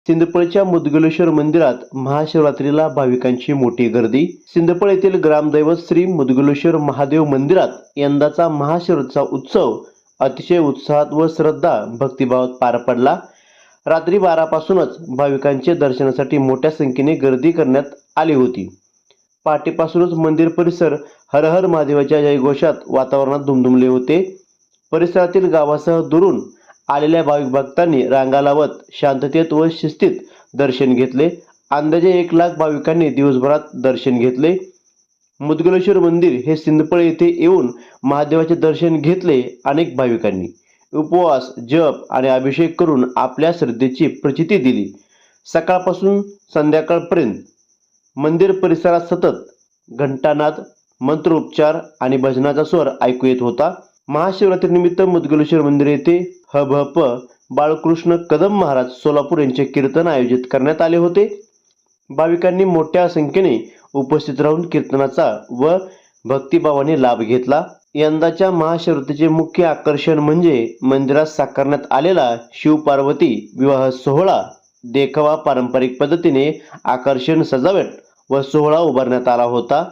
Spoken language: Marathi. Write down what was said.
सिंदफळच्या मुदगलेश्वर मंदिरात महाशिवरात्रीला भाविकांची मोठी गर्दी। सिंदफळ येथील ग्रामदैवत श्री मुदगलेश्वर महादेव मंदिरात यंदाचा महाशिवरात्रीचा उत्सव अतिशय उत्साहात व श्रद्धा भक्तिभावात पार पडला। रात्री 12 पासूनच भाविकांचे दर्शनासाठी मोठ्या संख्येने गर्दी करण्यात आली होती। पहाटेपासूनच मंदिर परिसर हर हर महादेवाच्या जयघोषात वातावरणात दुमदुमले होते। परिसरातील गावासह दुरून आलेल्या भाविक भक्तांनी रांगा लावत शांततेत व शिस्तीत दर्शन घेतले। अंदाजे 1 लाख भाविकांनी दिवसभरात दर्शन घेतले। मुदगलेश्वर मंदिर हे सिंदफळ येथे येऊन महादेवाचे दर्शन घेतले। अनेक भाविकांनी उपवास, जप आणि अभिषेक करून आपल्या श्रद्धेची प्रचिती दिली। सकाळपासून संध्याकाळपर्यंत मंदिर परिसरात सतत घंटानाद, मंत्रोच्चार आणि भजनाचा स्वर ऐकू येत होता। महाशिवरात्रीनिमित्त मुदगलेश्वर मंदिर येथे हभप बाळकृष्ण कदम महाराज सोलापूर यांचे कीर्तन आयोजित करण्यात आले होते। भाविकांनी मोठ्या संख्येने उपस्थित राहून कीर्तनाचा व भक्तिभावाने लाभ घेतला। यंदाच्या महाशिवरात्रीचे मुख्य आकर्षण म्हणजे मंदिरात साकारण्यात आलेला शिव-पार्वती विवाह सोहळा। देखावा पारंपरिक पद्धतीने आकर्षण सजावट व सोहळा उभारण्यात आला होता।